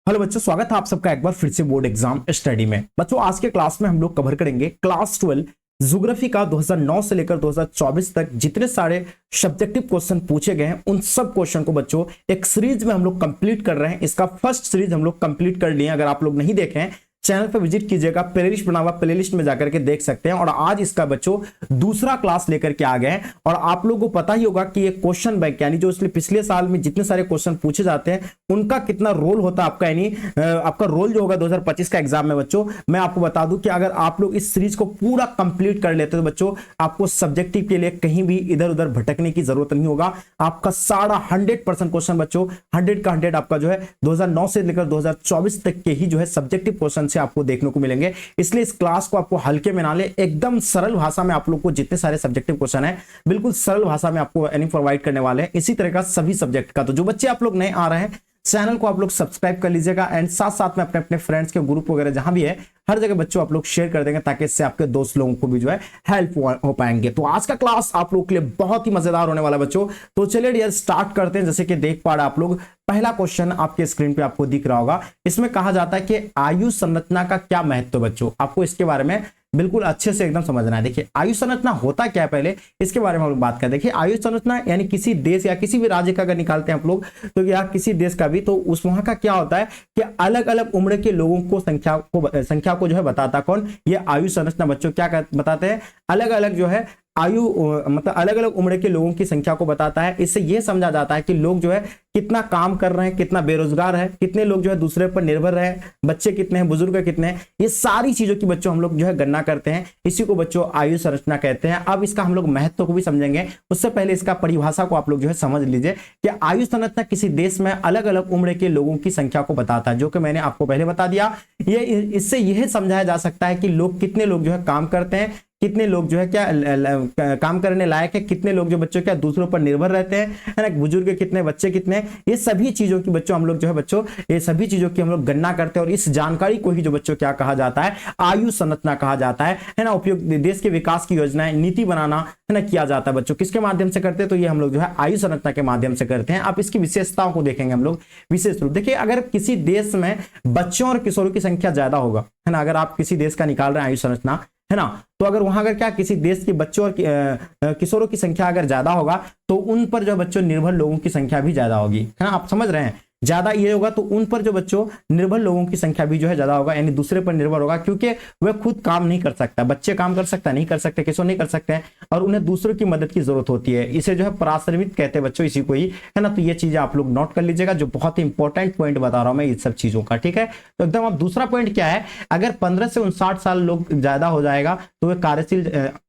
Hello बच्चों, स्वागत है आप सबका एक बार फिर से बोर्ड एग्जाम स्टडी में। बच्चों आज के क्लास में हम लोग कवर करेंगे क्लास 12 ज्योग्राफी का 2009 से लेकर 2024 तक जितने सारे सब्जेक्टिव क्वेश्चन पूछे गए हैं उन सब क्वेश्चन को बच्चों एक सीरीज में हम लोग कंप्लीट कर रहे हैं। इसका फर्स्ट सीरीज हम लोग कंप्लीट कर लिए। अगर आप लोग नहीं देखे हैं चैनल पर विजिट कीजिएगा, प्लेलिस्ट बना हुआ, प्लेलिस्ट में जाकर के देख सकते हैं। और आज इसका बच्चों दूसरा क्लास लेकर के आ गए हैं। और आप लोगों को पता ही होगा कि ये क्वेश्चन बैंक यानी जो इसलिए पिछले साल में जितने सारे क्वेश्चन पूछे जाते हैं उनका कितना रोल होता है आपका, यानी आपका रोल जो होगा 2025 का एग्जाम में बच्चों, मैं आपको बता दूं कि अगर आप लोग इस सीरीज को पूरा कंप्लीट कर लेते तो बच्चों आपको सब्जेक्टिव के लिए कहीं भी इधर उधर भटकने की जरूरत नहीं होगा। आपका सारा 100% क्वेश्चन बच्चों 100 का 100 आपका जो है 2009 से लेकर 2024 तक के ही जो है सब्जेक्टिव क्वेश्चन से आपको देखने को मिलेंगे। इसलिए इस क्लास को आपको हल्के में ना ले, एकदम सरल भाषा में आप लोग को जितने सारे सब्जेक्टिव क्वेश्चन है बिल्कुल सरल भाषा में आपको प्रोवाइड करने वाले हैं। इसी तरह का सभी सब्जेक्ट का। तो जो बच्चे आप लोग नए आ रहे हैं चैनल को आप लोग सब्सक्राइब कर लीजिएगा एंड साथ साथ में अपने अपने फ्रेंड्स के ग्रुप वगैरह जहां भी है हर जगह बच्चों आप लोग शेयर कर देंगे ताकि इससे आपके दोस्त लोगों को भी जो है हेल्प हो पाएंगे। तो आज का क्लास आप लोगों के लिए बहुत ही मजेदार होने वाला बच्चों। तो चलिए डियर स्टार्ट करते हैं। जैसे कि देख पा रहे आप लोग, पहला क्वेश्चन आपके स्क्रीन पे आपको दिख रहा होगा। इसमें कहा जाता है कि आयु संरचना का क्या महत्व बच्चों, आपको इसके बारे में बिल्कुल अच्छे से एकदम समझना है। देखिए आयु संरचना होता क्या है, पहले इसके बारे में हम लोग बात करें। देखिए आयु संरचना यानी किसी देश या किसी भी राज्य का अगर निकालते हैं आप लोग तो या किसी देश का भी, तो उस वहां का क्या होता है कि अलग अलग उम्र के लोगों को संख्या को जो है बताता कौन, ये आयु संरचना बच्चों क्या बताते हैं, अलग अलग जो है आयु मतलब अलग अलग उम्र के लोगों की संख्या को बताता है। इससे यह समझा जाता है कि लोग जो है कितना काम कर रहे हैं, कितना बेरोजगार है, कितने लोग जो है दूसरे पर निर्भर रहे, बच्चे कितने हैं, बुजुर्ग कितने हैं, ये सारी चीजों की बच्चों हम लोग जो है गणना करते हैं। इसी को बच्चों आयु संरचना कहते हैं। अब इसका हम लोग महत्व को भी समझेंगे, उससे पहले इसका परिभाषा को आप लोग जो है समझ लीजिए कि आयु संरचना किसी देश में अलग अलग उम्र के लोगों की संख्या को बताता है, जो कि मैंने आपको पहले बता दिया। ये इससे यह समझाया जा सकता है कि लोग कितने लोग जो है काम करते हैं, कितने लोग जो है क्या काम करने लायक है, कितने लोग जो बच्चों क्या दूसरों पर निर्भर रहते हैं, है ना, बुजुर्ग कितने, बच्चे कितने, ये सभी चीजों की बच्चों हम लोग जो है बच्चों ये सभी चीजों की हम लोग गणना करते हैं। और इस जानकारी को ही जो बच्चों क्या कहा जाता है, आयु संरचना कहा जाता है ना। उपयोग देश के विकास की योजनाएं, नीति बनाना है ना किया जाता है बच्चों, किसके माध्यम से करते हैं, तो ये हम लोग जो है आयु संरचना के माध्यम से करते हैं। आप इसकी विशेषताओं को देखेंगे हम लोग विशेष रूप। देखिए अगर किसी देश में बच्चों और किशोरों की संख्या ज्यादा होगा, है ना, अगर आप किसी देश का निकाल रहे हैं आयु संरचना, है ना, तो अगर वहां अगर क्या किसी देश के बच्चों और किशोरों की संख्या अगर ज्यादा होगा तो उन पर जो बच्चों निर्भर लोगों की संख्या भी ज्यादा होगी, है ना, आप समझ रहे हैं। ज्यादा ये होगा तो उन पर जो बच्चों निर्भर लोगों की संख्या भी जो है ज्यादा होगा, यानी दूसरे पर निर्भर होगा, क्योंकि वह खुद काम नहीं कर सकता। बच्चे काम कर सकता नहीं कर सकते, किशोर नहीं कर सकते हैं, और उन्हें दूसरों की मदद की जरूरत होती है। इसे जो है पराश्रमित कहते हैं बच्चों, इसी को ही, है ना। तो ये चीजें आप लोग नोट कर लीजिएगा, जो बहुत ही इंपॉर्टेंट पॉइंट बता रहा हूं मैं इन सब चीजों का, ठीक है। तो एकदम अब दूसरा पॉइंट क्या है, अगर 15 से 59 साल लोग ज्यादा हो जाएगा तो वह कार्यशील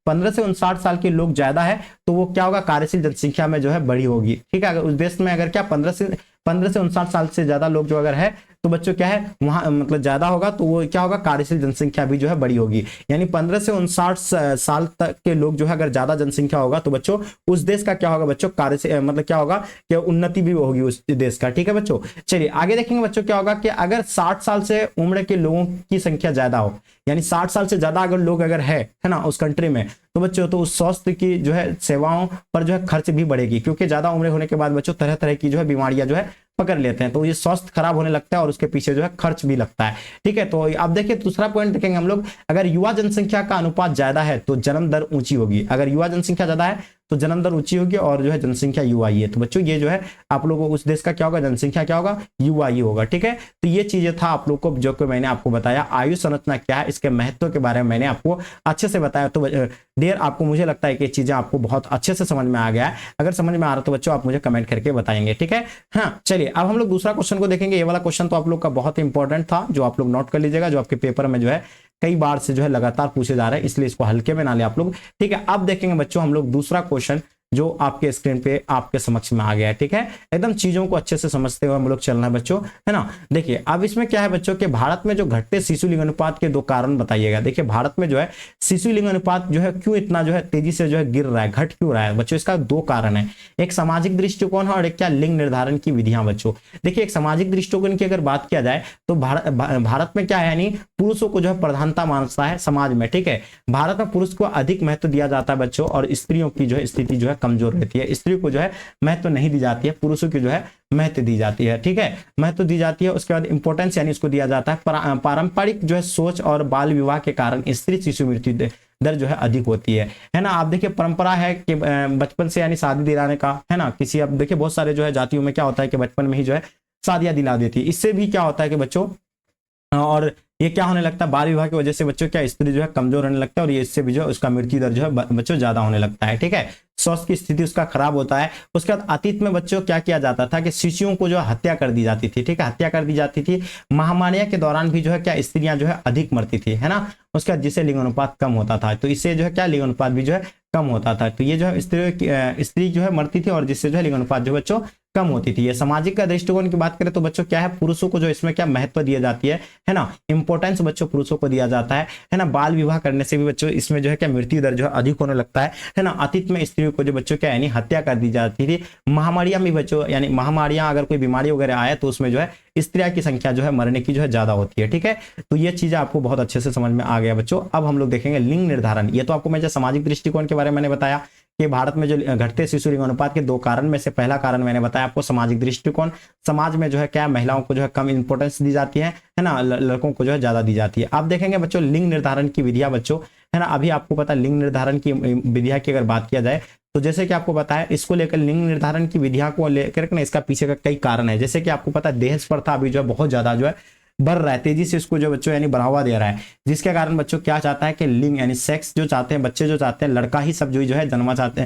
15 से 59 साल के लोग ज्यादा है तो वो क्या होगा, कार्यशील जनसंख्या में जो है बड़ी होगी, ठीक है। अगर उस देश में अगर क्या 15 से 59 साल से ज्यादा लोग जो अगर है तो बच्चों क्या है वहां मतलब ज्यादा होगा तो वो क्या होगा, कार्यशील जनसंख्या भी जो है बड़ी होगी। यानी 15 से 59 साल तक के लोग जो है अगर ज्यादा जनसंख्या होगा तो बच्चों उस देश का क्या होगा बच्चों, कार्यशील मतलब क्या होगा कि उन्नति भी होगी उस देश का, ठीक है बच्चों। चलिए आगे देखेंगे बच्चों क्या होगा कि अगर 60 साल से उम्र के लोगों की संख्या ज्यादा हो, यानी 60 साल से ज्यादा अगर लोग अगर है ना उस कंट्री में, तो बच्चों तो उस स्वास्थ्य की जो है सेवाओं पर जो है खर्च भी बढ़ेगी, क्योंकि ज्यादा उम्र होने के बाद बच्चों तरह तरह की जो है बीमारियां जो है पकड़ लेते हैं, तो ये स्वास्थ्य खराब होने लगता है और उसके पीछे जो है खर्च भी लगता है, ठीक है। तो अब देखिए दूसरा पॉइंट देखेंगे हम लोग, अगर युवा जनसंख्या का अनुपात ज्यादा है तो जन्म दर ऊंची होगी। अगर युवा जनसंख्या ज्यादा है तो जन्म दर ऊंची होगी और जो है जनसंख्या युवा ही है, तो बच्चों ये जो है आप लोगों को उस देश का क्या होगा, जनसंख्या क्या होगा, युवा ही होगा, ठीक है। तो ये चीजें था आप लोग को जो कि मैंने आपको बताया। आयु संरचना क्या है, इसके महत्व के बारे में मैंने आपको अच्छे से बताया। तो डियर आपको मुझे लगता है कि चीजें आपको बहुत अच्छे से समझ में आ गया है। अगर समझ में आ रहा तो बच्चों आप मुझे कमेंट करके बताएंगे, ठीक है। हाँ चलिए अब हम लोग दूसरा क्वेश्चन को देखेंगे। ये वाला क्वेश्चन तो आप लोग का बहुत ही इंपॉर्टेंट था, जो आप लोग नोट कर लीजिएगा, जो आपके पेपर में जो है कई बार से जो है लगातार पूछे जा रहे हैं, इसलिए इसको हल्के में ना ले आप लोग, ठीक है। अब देखेंगे बच्चों हम लोग दूसरा क्वेश्चन जो आपके स्क्रीन पे आपके समक्ष में आ गया है, ठीक है। एकदम चीजों को अच्छे से समझते हुए हम लोग चलना है बच्चों, है ना। देखिए अब इसमें क्या है बच्चों के भारत में जो घटते शिशु लिंग अनुपात के दो कारण बताइएगा। देखिए भारत में जो है शिशु लिंग अनुपात जो है क्यों इतना जो है तेजी से जो है गिर रहा है, घट क्यों रहा है बच्चों, इसका दो कारण है। एक सामाजिक दृष्टिकोण है और एक क्या लिंग निर्धारण की विधियां बच्चों। देखिए एक सामाजिक दृष्टिकोण की अगर बात किया जाए तो भारत में क्या है, यानी पुरुषों को जो है प्रधानता मानता है समाज में, ठीक है। भारत में पुरुष को अधिक महत्व दिया जाता है बच्चों, और स्त्रियों की जो है स्थिति जो है कमजोर रहती है। स्त्री को जो है महत्व नहीं दी जाती है, पुरुषों की जो है महत्व दी जाती है। ठीक है, महत्व दी जाती है। उसके बाद इंपॉर्टेंस यानी उसको दिया जाता है। पारंपरिक जो है सोच और बाल विवाह के कारण स्त्री शिशु मृत्यु दर जो है अधिक होती है ना। आप देखिए परंपरा है कि बचपन से यानी शादी दिलाने का, है ना। किसी अब देखिए बहुत सारे जो है जातियों में क्या होता है कि बचपन में ही जो है शादियां दिला देती है। इससे भी क्या होता है कि बच्चों और ये क्या होने लगता है, बाल विवाह की वजह से बच्चों क्या स्त्री जो है कमजोर होने लगता है और ये इससे भी जो है उसका मृत्यु दर जो है बच्चों ज्यादा होने लगता है। ठीक है, स्वास्थ्य की स्थिति उसका खराब होता है। उसके बाद अतीत में बच्चों क्या किया जाता था कि शिशुओं को जो हत्या कर दी जाती थी। ठीक है, हत्या कर दी जाती थी। महामारियां के दौरान भी जो है क्या स्त्रियां जो है अधिक मरती थी, है ना। उसके बाद जिससे लिंग अनुपात कम होता था, तो इससे जो है क्या लिंग अनुपात भी जो है कम होता था। तो ये जो है स्त्री जो है मरती थी और जिससे जो है लिंग अनुपात जो बच्चों कम होती थी। ये सामाजिक का दृष्टिकोण की बात करें तो बच्चों क्या है, पुरुषों को जो इसमें क्या महत्व दिया जाती है ना। इंपॉर्टेंस बच्चों पुरुषों को दिया जाता है ना। बाल विवाह करने से भी बच्चों इसमें जो है क्या मृत्यु दर जो है अधिक होने लगता है ना। अतीत में स्त्रियों को जो बच्चों क्या यानी हत्या कर दी जाती थी। महामारियां भी बच्चों यानी महामारियां अगर कोई बीमारी वगैरह आए तो उसमें जो है स्त्रियां की संख्या जो है मरने की जो है ज्यादा होती है। ठीक है, तो ये चीजें आपको बहुत अच्छे से समझ में आ गया बच्चों। अब हम लोग देखेंगे लिंग निर्धारण। ये तो आपको मैं सामाजिक दृष्टिकोण के बारे में मैंने बताया कि भारत में जो घटते शिशु लिंग अनुपात के दो कारण में से पहला कारण मैंने बताया आपको सामाजिक दृष्टिकोण। समाज में जो है क्या महिलाओं को जो है कम इंपॉर्टेंस दी जाती है ना, लड़कों को जो है ज्यादा दी जाती है। आप देखेंगे बच्चों लिंग निर्धारण की विधियां बच्चों, है ना। अभी आपको पता लिंग निर्धारण की विधियां की अगर बात किया जाए तो जैसे कि आपको पता है इसको लेकर लिंग निर्धारण की विधियां को लेकर ना इसका पीछे का कई कारण है। जैसे कि आपको पता है दहेज प्रथा अभी जो है बहुत ज्यादा जो है बढ़ रहा है, तेजी से इसको जो बच्चों यानी बढ़ावा दे रहा है, जिसके कारण बच्चों क्या चाहता है कि लिंग यानी सेक्स जो चाहते हैं बच्चे जो चाहते हैं लड़का ही सब जो है जन्मा चाहते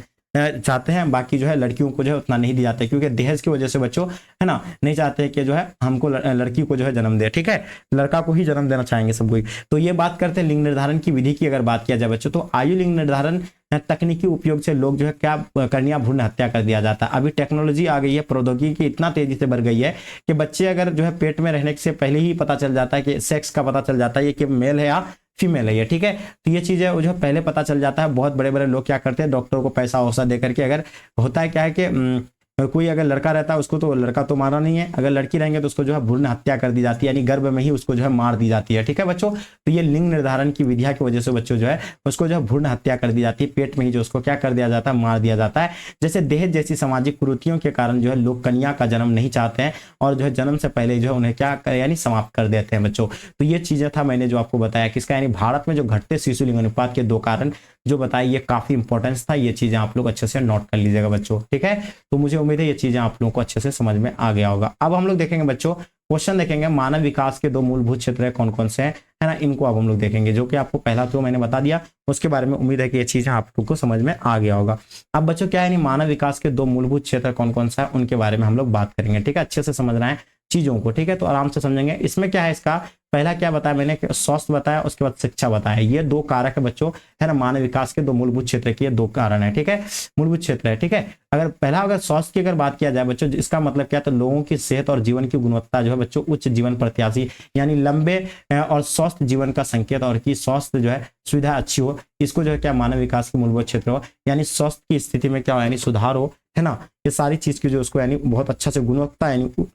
हैं, बाकी जो है लड़कियों को जो है उतना नहीं दिया जाता है क्योंकि दहेज की वजह से बच्चों, है ना, नहीं चाहते हैं कि जो है हमको लड़की को जो है जन्म दे। ठीक है, लड़का को ही जन्म देना चाहेंगे सब कोई। तो ये बात करते हैं लिंग निर्धारण की विधि की अगर बात किया जाए बच्चों तो आयु लिंग निर्धारण तकनीकी उपयोग से लोग जो है क्या कन्या भ्रूण हत्या कर दिया जाता है। अभी टेक्नोलॉजी आ गई है, प्रौद्योगिकी इतना तेजी से बढ़ गई है कि बच्चे अगर जो है पेट में रहने से पहले ही पता चल जाता है कि सेक्स का पता चल जाता है ये कि मेल है या फीमेल है ये। ठीक है, तो ये चीजें जो है पहले पता चल जाता है। बहुत बड़े बड़े लोग क्या करते हैं डॉक्टर को पैसा वैसा दे करके, अगर होता है क्या है कि कोई अगर लड़का रहता है उसको तो लड़का तो मारा नहीं है, अगर लड़की रहेंगे तो उसको जो है भ्रूण हत्या कर दी जाती है यानी गर्भ में ही उसको जो है मार दी जाती है। ठीक है बच्चों, तो ये लिंग निर्धारण की विधिया की वजह से बच्चों जो है उसको जो है भ्रूण हत्या कर दी जाती है, पेट में ही जो उसको क्या कर दिया जाता है, मार दिया जाता है। जैसे दहेज जैसी सामाजिक कुरीतियों के कारण जो है लोग कन्या का जन्म नहीं चाहते हैं और जो है जन्म से पहले जो है उन्हें क्या यानी समाप्त कर देते हैं बच्चों। तो ये चीजें था मैंने जो आपको बताया किसका यानी भारत में जो घटते शिशु लिंग अनुपात के दो कारण जो बताया ये काफी इंपॉर्टेंस था। ये चीजें आप लोग अच्छे से नोट कर लीजिएगा बच्चों। ठीक है, तो मुझे उम्मीद है ये चीजें आप लोगों को अच्छे से समझ में आ गया होगा। अब हम लोग देखेंगे बच्चों क्वेश्चन देखेंगे मानव विकास के दो मूलभूत क्षेत्र कौन कौन से हैं, है ना, इनको अब हम लोग देखेंगे जो कि आपको पहला तो मैंने बता दिया, उसके बारे में उम्मीद है कि ये चीजें आप लोग को समझ में आ गया होगा। अब बच्चों क्या है मानव विकास के दो मूलभूत क्षेत्र कौन कौन सा है उनके बारे में हम लोग बात करेंगे। ठीक है, अच्छे से समझना है चीजों को। ठीक है, तो आराम से समझेंगे। इसमें क्या है इसका पहला क्या बताया मैंने, स्वास्थ्य बताया, उसके बाद शिक्षा बताया। ये दो कारक है बच्चों, है ना, मानव विकास के दो मूलभूत क्षेत्र के दो कारण है। ठीक है, मूलभूत क्षेत्र है। ठीक है, अगर स्वास्थ्य की अगर बात किया जाए बच्चों, इसका मतलब क्या, तो लोगों की सेहत और जीवन की गुणवत्ता जो है बच्चों उच्च जीवन प्रत्याशी यानी लंबे और स्वस्थ जीवन का संकेत और की स्वास्थ्य जो है सुविधा अच्छी हो, इसको जो है क्या मानव विकास के मूलभूत क्षेत्र हो, यानी स्वास्थ्य की स्थिति में क्या हो यानी सुधार हो, है ना, ये सारी चीज की जो उसको यानी बहुत अच्छा से गुणवत्ता यानी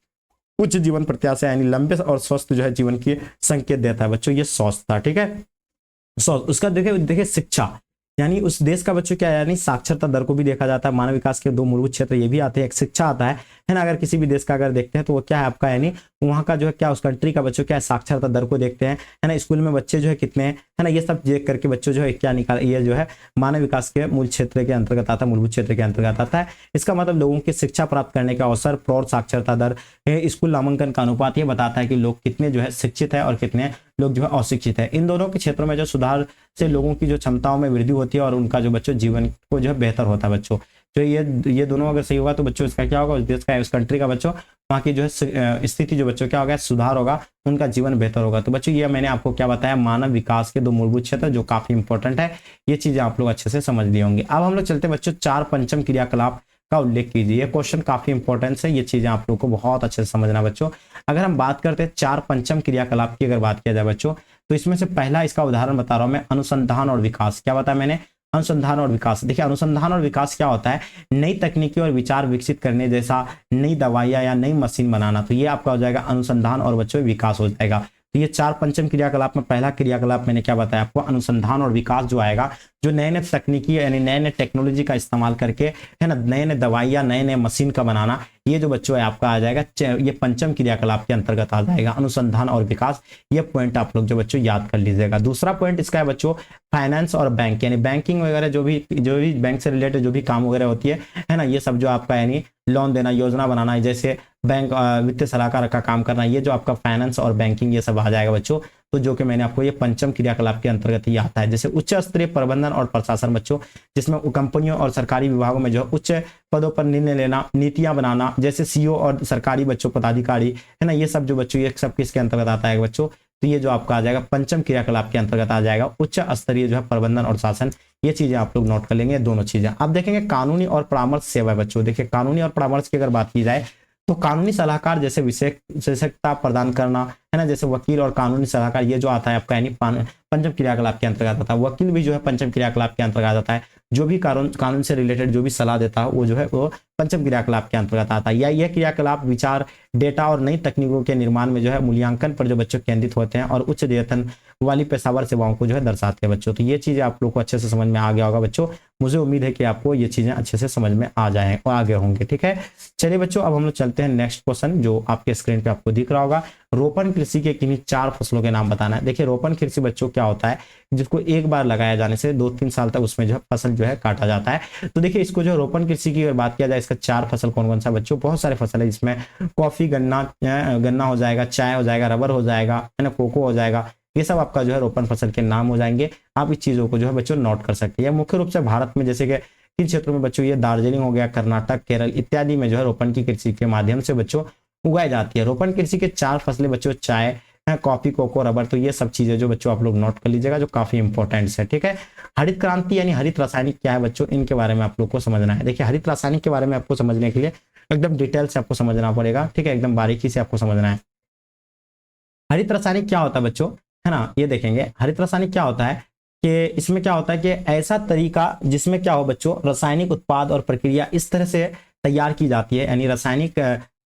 उच्च जीवन प्रत्याशा यानी लंबे और स्वस्थ जो है जीवन की संकेत देता है बच्चों, ये स्वास्थ्य था। ठीक है, स्वास्थ्य। उसका देखिए शिक्षा यानी उस देश का बच्चों क्या यानी साक्षरता दर को भी देखा जाता है। मानव विकास के दो मूलभूत क्षेत्र ये भी आते हैं, एक शिक्षा आता है ना। अगर किसी भी देश का अगर देखते हैं तो वो क्या है आपका यानी वहाँ का जो है क्या उस कंट्री का बच्चों क्या है साक्षरता दर को देखते हैं, है ना, स्कूल में बच्चे जो है कितने हैं, है ना, ये सब देख करके बच्चों जो है क्या निकाल, ये जो है मानव विकास के मूल क्षेत्र के अंतर्गत आता है, मूलभूत क्षेत्र के अंतर्गत आता है। इसका मतलब लोगों की शिक्षा प्राप्त करने का अवसर, प्रौढ़ साक्षरता दर, स्कूल नामांकन का अनुपात ये बताता है कि लोग कितने जो है शिक्षित है और कितने लोग जो है अशिक्षित है। इन दोनों के क्षेत्रों में जो सुधार से लोगों की जो क्षमताओं में वृद्धि होती है और उनका जो बच्चों जीवन को जो है बेहतर होता है बच्चों। जो ये दोनों अगर सही होगा तो बच्चों इसका क्या होगा, उस देश का उस कंट्री का बच्चों वहाँ की जो है स्थिति जो बच्चों क्या होगा सुधार होगा, उनका जीवन बेहतर होगा। तो बच्चों ये मैंने आपको क्या बताया मानव विकास के दो मूलभूत क्षेत्र जो काफी इंपॉर्टेंट है, ये चीजें आप लोग अच्छे से समझ लिए होंगे। अब हम लोग चलते बच्चों चार पंचम क्रियाकलाप का उल्लेख कीजिए। ये क्वेश्चन काफी इंपॉर्टेंट है, ये चीजें आप लोग को बहुत अच्छे से समझना बच्चों। अगर हम बात करते हैं चार पंचम क्रियाकलाप की अगर बात किया जाए बच्चों तो इसमें से पहला इसका उदाहरण बता रहा हूं मैं, अनुसंधान और विकास। क्या बताया मैंने, अनुसंधान और विकास। देखिए अनुसंधान और विकास क्या होता है, नई तकनीकी और विचार विकसित करने, जैसा नई दवाइयां या नई मशीन बनाना, तो ये आपका हो जाएगा अनुसंधान और बच्चों विकास हो जाएगा। तो ये 4 पंचम क्रियाकलाप में पहला क्रियाकलाप मैंने क्या बताया आपको, अनुसंधान और विकास जो आएगा, जो नए नए तकनीकी यानी नए नए टेक्नोलॉजी का इस्तेमाल करके, है ना, नए नए दवाइयाँ, नए नए मशीन का बनाना, ये जो बच्चों है आपका आ जाएगा, ये पंचम क्रियाकलाप के अंतर्गत आ जाएगा, अनुसंधान और विकास। ये पॉइंट आप लोग जो बच्चों याद कर लीजिएगा। दूसरा पॉइंट इसका है बच्चों, फाइनेंस और बैंक, यानी बैंकिंग वगैरह जो भी बैंक से रिलेटेड जो भी काम वगैरह होती है ना, ये सब जो आपका यानी लोन देना, योजना बनाना, जैसे बैंक वित्तीय सलाहकार का काम करना, ये जो आपका फाइनेंस और बैंकिंग, ये सब आ जाएगा बच्चों। तो जो कि मैंने आपको ये पंचम क्रियाकलाप के अंतर्गत ही आता है। जैसे उच्च स्तरीय प्रबंधन और प्रशासन बच्चों, जिसमें कंपनियों और सरकारी विभागों में जो उच्च पदों पर निर्णय लेना, नीतियां बनाना, जैसे सीईओ और सरकारी बच्चों पदाधिकारी, है ना, ये सब जो बच्चों, ये सब किसके अंतर्गत आता है बच्चों, तो ये जो आपका आ जाएगा पंचम क्रियाकलाप के अंतर्गत आ जाएगा, उच्च स्तरीय जो है प्रबंधन और शासन। ये चीजें आप लोग नोट कर लेंगे, दोनों चीजें। अब देखेंगे कानूनी और परामर्श सेवा बच्चों। देखिए कानूनी और परामर्श की अगर बात की जाए तो कानूनी सलाहकार जैसे विशेषज्ञता प्रदान करना, है ना, जैसे वकील और कानूनी सलाहकार, ये जो आता है आपका यानी पंचम क्रियाकलाप के अंतर्गत आता है। वकील भी जो है पंचम क्रियाकलाप के अंतर्गत आता है। जो भी कानून से रिलेटेड जो भी सलाह देता है वो जो है वो पंचम क्रियाकलाप के अंतर्गत आता है। या यह क्रियाकलाप विचार, डेटा और नई तकनीकों के निर्माण में जो है मूल्यांकन पर जो बच्चों केंद्रित होते हैं और उच्च वेतन वाली पेशेवर सेवाओं को जो है दर्शाते हैं बच्चों। तो ये चीजें आप लोग को अच्छे से समझ में आ गया होगा बच्चों। मुझे उम्मीद है कि आपको ये चीजें अच्छे से समझ में आ जाए और आगे होंगे। ठीक है, चलिए बच्चों, अब हम लोग चलते हैं नेक्स्ट क्वेश्चन जो आपके स्क्रीन पे आपको दिख रहा होगा। रोपण कृषि के किन्हीं 4 फसलों के नाम बताना है। देखिए रोपण कृषि बच्चों क्या होता है, जिसको एक बार लगाया जाने से 2-3 साल तक उसमें जो है फसल जो है काटा जाता है। तो देखिए इसको जो रोपण कृषि की अगर बात किया जाए, इसका 4 फसल कौन कौन सा बच्चों, बहुत सारे फसल है जिसमें कॉफी, गन्ना हो जाएगा, चाय हो जाएगा, रबर हो जाएगा, है ना, कोको हो जाएगा। ये सब आपका जो है रोपण फसल के नाम हो जाएंगे। आप इस चीजों को जो है बच्चों नोट कर सकते हैं। मुख्य रूप से भारत में जैसे कि किन क्षेत्रों में बच्चों, ये दार्जिलिंग हो गया, कर्नाटक, केरल इत्यादि में जो है रोपण की कृषि के माध्यम से बच्चों उगाई जाती है। रोपण कृषि के 4 फसलें बच्चों, चाय, कॉफी, कोको, रबर। तो ये सब चीजें जो बच्चों आप लोग नोट कर लीजिएगा, जो काफी इंपॉर्टेंट है। ठीक है, हरित क्रांति यानी हरित रासायनिक क्या है बच्चों, इनके बारे में आप लोग को समझना है। देखिए हरित रासायनिक के बारे में आपको समझने के लिए एकदम डिटेल से आपको समझना पड़ेगा। ठीक है, एकदम बारीकी से आपको समझना है। हरित रासायनिक क्या होता है बच्चों, है ना, ये देखेंगे हरित रासायनिक क्या होता है कि इसमें क्या होता है कि ऐसा तरीका जिसमें क्या हो बच्चों, रासायनिक उत्पाद और प्रक्रिया इस तरह से तैयार की जाती है, यानी रासायनिक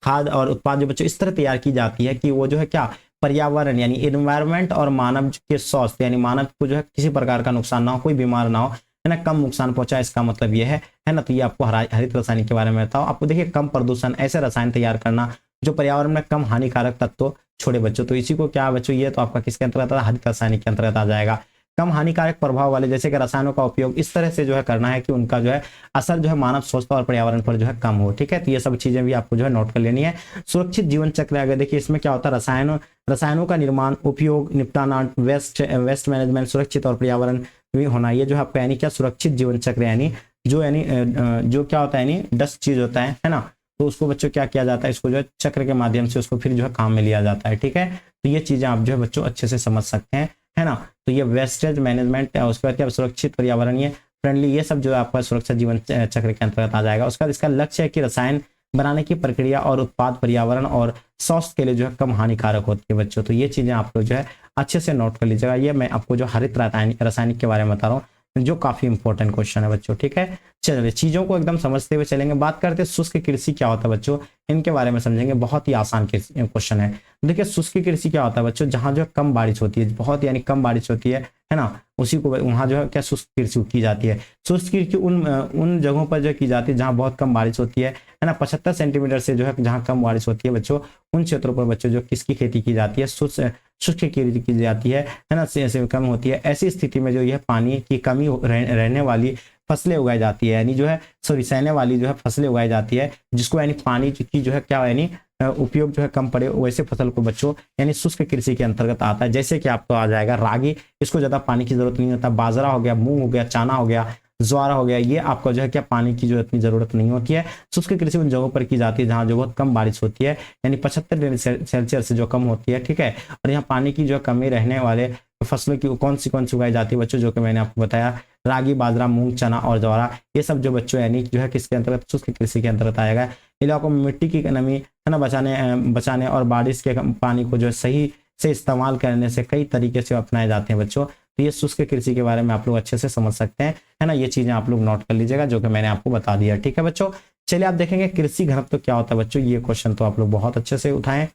खाद और उत्पाद जो बच्चों इस तरह तैयार की जाती है कि वो जो है क्या, पर्यावरण यानी एनवायरमेंट और मानव के स्वास्थ्य यानी मानव को जो है किसी प्रकार का नुकसान ना हो, कोई बीमार ना हो, है ना, कम नुकसान पहुंचाए। इसका मतलब ये है ना। तो ये आपको हरित रासायनिक के बारे में बताओ। आपको देखिए कम प्रदूषण, ऐसे रसायन तैयार करना जो पर्यावरण में कम हानिकारक तत्व छोड़े बच्चों। तो इसी को क्या बच्चों, ये तो आपका किसके अंतर्गत आता है, हरित रासायनिक के अंतर्गत आ जाएगा। कम हानिकारक प्रभाव वाले जैसे कि रसायनों का उपयोग इस तरह से जो है करना है कि उनका जो है असर जो है मानव स्वास्थ्य और पर्यावरण पर जो है कम हो। ठीक है, तो ये सब चीजें भी आपको जो है नोट कर लेनी है। सुरक्षित जीवन चक्र अगर देखिए इसमें क्या होता है, रसायनों का निर्माण, उपयोग, निपटाना, वेस्ट मैनेजमेंट, सुरक्षित और पर्यावरण भी होना। ये जो है आपका यानी क्या, सुरक्षित जीवन चक्र यानी जो क्या होता है यानी 10 चीज होता है ना, तो उसको बच्चों क्या किया जाता है, इसको जो है चक्र के माध्यम से उसको फिर जो है काम में लिया जाता है। ठीक है, तो ये चीजें आप जो है बच्चों अच्छे से समझ सकते हैं, है ना। तो ये वेस्टेज मैनेजमेंट, उसके बाद क्या, सुरक्षित पर्यावरणीय फ्रेंडली, ये सब जो है आपका सुरक्षा जीवन चक्र के अंतर्गत आ जाएगा। उसका इसका लक्ष्य है कि रसायन बनाने की प्रक्रिया और उत्पाद पर्यावरण और स्वास्थ्य के लिए जो है कम हानिकारक होती है बच्चों। तो ये चीजें आप लोग जो है अच्छे से नोट कर लीजिएगा। ये मैं आपको जो हरित रासायनिक के बारे में बता रहा हूँ, जो काफी इंपॉर्टेंट क्वेश्चन है बच्चों। ठीक है, चलिए चीजों को एकदम समझते हुए चलेंगे। बात करते हैं शुष्क कृषि क्या होता है बच्चों, इनके बारे में समझेंगे। बहुत ही आसान क्वेश्चन है। देखिए शुष्क कृषि क्या होता है बच्चों, जहां जो है कम बारिश होती है, बहुत यानी कम बारिश होती है ना, उसी को वहां जो है क्या, शुष्क कृषि की जाती है। शुष्क कृषि उन जगहों पर जो की जाती है जहां बहुत कम बारिश होती है ना, 75 सेंटीमीटर से जो है जहां कम बारिश होती है बच्चों, उन क्षेत्रों पर बच्चों जो किसकी खेती की जाती है, शुष्क खेती की जाती है ना, से कम होती है। ऐसी स्थिति में जो यह पानी की कमी रहने वाली फसलें उगाई जाती है, यानी जो है सहने वाली जो है फसलें उगाई जाती है, जिसको यानी पानी की जो है क्या यानी उपयोग जो है कम पड़े, वैसे फसल को बच्चों यानी शुष्क कृषि के अंतर्गत आता है। जैसे कि आपको आ जाएगा रागी, इसको ज्यादा पानी की जरूरत नहीं होता। बाजरा हो गया, मूंग हो गया, चना हो गया, ज्वार हो गया, ये आपको जो है क्या पानी की जो इतनी जरूरत नहीं होती है। शुष्क कृषि उन जगहों पर की जाती है जहां जो बहुत कम बारिश होती है, यानी 75 डिग्री सेल्सियस से जो कम होती है। ठीक है, और यहाँ पानी की जो कमी रहने वाले फसलों की कौन सी उगाई जाती है बच्चों, जो कि मैंने आपको बताया, रागी, बाजरा, मूंग, चना और ज्वार, ये सब जो बच्चों यानी जो है किसके अंतर्गत, शुष्क कृषि के अंतर्गत आएगा। इलाकों में मिट्टी की नमी है ना बचाने और बारिश के पानी को जो है सही से इस्तेमाल करने से कई तरीके से अपनाए जाते हैं बच्चों। तो ये शुष्क कृषि के बारे में आप लोग अच्छे से समझ सकते हैं, है ना। ये चीजें आप लोग नोट कर लीजिएगा जो कि मैंने आपको बता दिया। ठीक है बच्चों, चलिए आप देखेंगे कृषि घनत्व तो क्या होता है बच्चों, ये क्वेश्चन तो आप लोग बहुत अच्छे से उठाएं।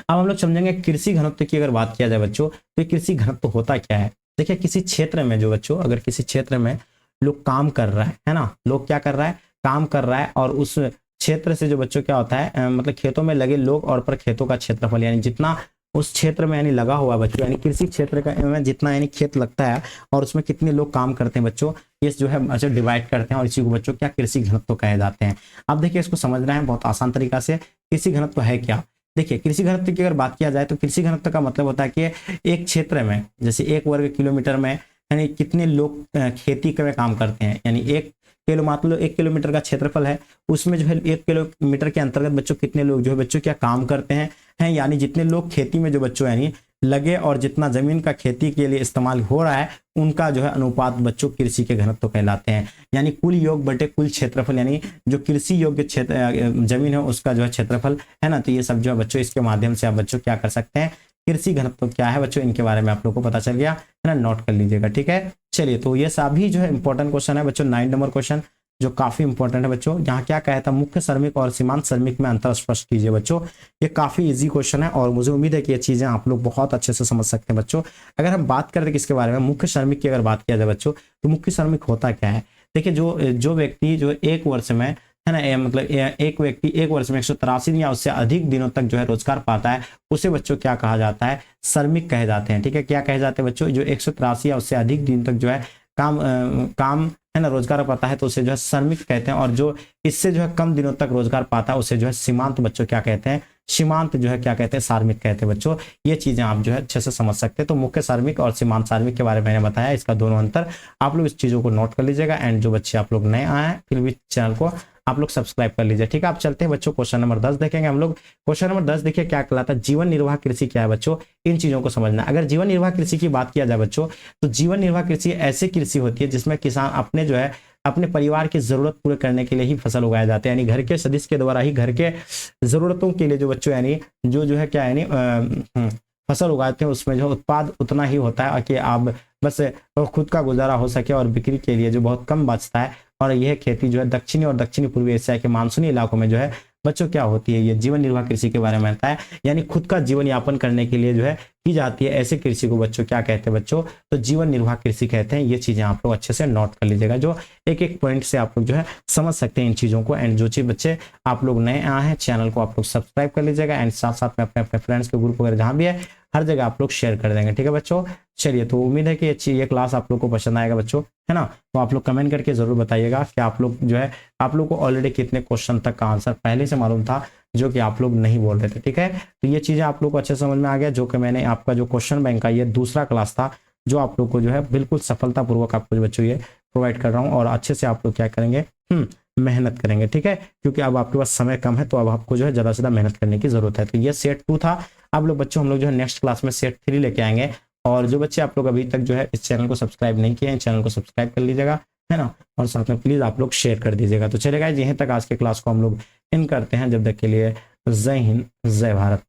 अब हम लोग समझेंगे कृषि घनत्व की अगर बात किया जाए बच्चों, तो कृषि घनत्व होता क्या है। देखिए किसी क्षेत्र में जो बच्चों, अगर किसी क्षेत्र में लोग काम कर रहा है ना, लोग क्या कर रहा है, काम कर रहा है, और उस क्षेत्र से जो बच्चों क्या होता है मतलब खेतों में लगे लोग और पर खेतों का क्षेत्रफल, यानी जितना उस क्षेत्र में यानी लगा हुआ बच्चों, यानी कृषि क्षेत्र का में जितना यानी खेत लगता है और उसमें कितने लोग काम करते हैं बच्चों, ये जो है बच्चों डिवाइड करते हैं और इसी को बच्चों क्या कृषि घनत्व कहे जाते हैं। अब देखिए इसको समझना है बहुत आसान तरीका से, कृषि घनत्व है क्या। देखिए कृषि घनत्व की अगर बात किया जाए तो कृषि घनत्व का मतलब होता है कि एक क्षेत्र में जैसे 1 वर्ग किलोमीटर में यानी कितने लोग खेती में काम करते हैं, यानी मान लो 1 किलोमीटर का क्षेत्रफल है, उसमें जो है 1 किलोमीटर के अंतर्गत बच्चों कितने लोग जो है बच्चों क्या काम करते हैं, यानी जितने लोग खेती में जो बच्चों यानी लगे और जितना जमीन का खेती के लिए इस्तेमाल हो रहा है उनका जो है अनुपात बच्चों कृषि के घनत्व कहलाते हैं। यानी कुल योग बटे कुल क्षेत्रफल, यानी जो कृषि योग्य क्षेत्र जमीन है उसका जो है क्षेत्रफल है ना। तो ये सब जो है बच्चों इसके माध्यम से आप बच्चों क्या कर सकते हैं, कृषि घनत्व क्या है बच्चों, इनके बारे में आप लोग को पता चल गया है ना, नोट कर लीजिएगा। ठीक है, चलिए तो ये सभी जो है इंपॉर्टेंट क्वेश्चन है बच्चों, 9 नंबर क्वेश्चन जो काफी इंपॉर्टेंट है बच्चों। यहाँ क्या कहा था, मुख्य श्रमिक और सीमांत श्रमिक में अंतर स्पष्ट कीजिए बच्चों। ये काफी इजी क्वेश्चन है और मुझे उम्मीद है कि ये चीजें आप लोग बहुत अच्छे से समझ सकते हैं बच्चों। अगर हम बात करते हैं किसके बारे में, मुख्य श्रमिक की अगर बात किया जाए बच्चों, तो मुख्य श्रमिक होता क्या है। देखिए जो व्यक्ति जो एक वर्ष में है ना, मतलब एक व्यक्ति एक वर्ष में 183 दिन या उससे अधिक दिनों तक जो है रोजगार पाता है, उसे बच्चों क्या कहा जाता है, श्रमिक कहे जाते हैं। ठीक है, क्या कहे जाते हैं बच्चों, जो 183 या उससे अधिक दिन तक जो है काम है ना रोजगार पाता है तो उसे जो है श्रमिक कहते हैं, और जो इससे जो है कम दिनों तक रोजगार पाता है उसे जो है सीमांत बच्चों क्या कहते हैं, सीमांत जो है क्या कहते हैं, श्रमिक कहते हैं बच्चों। ये चीजें आप जो है अच्छे से समझ सकते हैं। तो मुख्य श्रमिक और सीमांत श्रमिक के बारे में मैंने बताया, इसका दोनों अंतर आप लोग इस चीजों को नोट कर लीजिएगा। एंड जो बच्चे आप लोग नए आए हैं फिर भी चैनल को आप लोग सब्सक्राइब कर लीजिए। ठीक है, आप चलते हैं बच्चों क्वेश्चन नंबर 10 देखेंगे हम लोग। क्वेश्चन नंबर 10 देखिए क्या कहलाता है, जीवन निर्वाह कृषि क्या है बच्चों, इन चीजों को समझना। अगर जीवन निर्वाह कृषि की बात किया जाए बच्चों, तो जीवन निर्वाह कृषि ऐसी कृषि होती है जिसमें किसान अपने जो है अपने परिवार की जरूरत पूरे करने के लिए ही फसल उगाए जाते हैं, यानी घर के सदस्य के द्वारा ही घर के जरूरतों के लिए जो बच्चों यानी जो है क्या यानी फसल उगाते हैं, उसमें जो उत्पाद उतना ही होता है कि आप बस खुद का गुजारा हो सके और बिक्री के लिए जो बहुत कम बचता है। और यह खेती जो है दक्षिणी और दक्षिणी पूर्वी एशिया के मानसूनी इलाकों में जो है बच्चों क्या होती है, ये जीवन निर्वाह कृषि के बारे में आता है, यानी खुद का जीवन यापन करने के लिए जो है की जाती है। ऐसे कृषि को बच्चों क्या कहते हैं बच्चों, तो जीवन निर्वाह कृषि कहते हैं। ये चीजें आप लोग अच्छे से नोट कर लीजिएगा, जो एक एक पॉइंट से आप लोग जो है समझ सकते हैं इन चीजों को। एंड जो चीज बच्चे आप लोग नए आए हैं चैनल को आप लोग सब्सक्राइब कर लीजिएगा, एंड साथ साथ में अपने फ्रेंड्स के ग्रुप वगैरह जहाँ भी है हर जगह आप लोग शेयर कर देंगे। ठीक है बच्चों, चलिए तो उम्मीद है कि ये क्लास आप लोग को पसंद आएगा बच्चों, है ना। तो आप लोग कमेंट करके जरूर बताइएगा कि आप लोग जो है आप लोग को ऑलरेडी कितने क्वेश्चन तक का आंसर पहले से मालूम था जो कि आप लोग नहीं बोल रहे थे। ठीक है, तो ये चीजें आप लोग को अच्छे समझ में आ गया, जो कि मैंने आपका जो क्वेश्चन बैंक का ये दूसरा क्लास था जो आप लोग को जो है बिल्कुल सफलतापूर्वक आपको बच्चों ये प्रोवाइड कर रहा हूँ, और अच्छे से आप लोग क्या करेंगे, मेहनत करेंगे। ठीक है, क्योंकि अब आपके पास समय कम है तो अब आपको जो है ज्यादा से ज्यादा मेहनत करने की जरूरत है। तो ये सेट 2 था। अब लोग बच्चों हम लोग जो है नेक्स्ट क्लास में सेट 3 लेके आएंगे। और जो बच्चे आप लोग अभी तक जो है इस चैनल को सब्सक्राइब नहीं किए हैं, चैनल को सब्सक्राइब कर लीजिएगा, है ना, और साथ में प्लीज आप लोग शेयर कर दीजिएगा। तो चलेगा यहीं तक आज के क्लास को हम लोग इन करते हैं, जब तक के लिए जय हिंद जय भारत।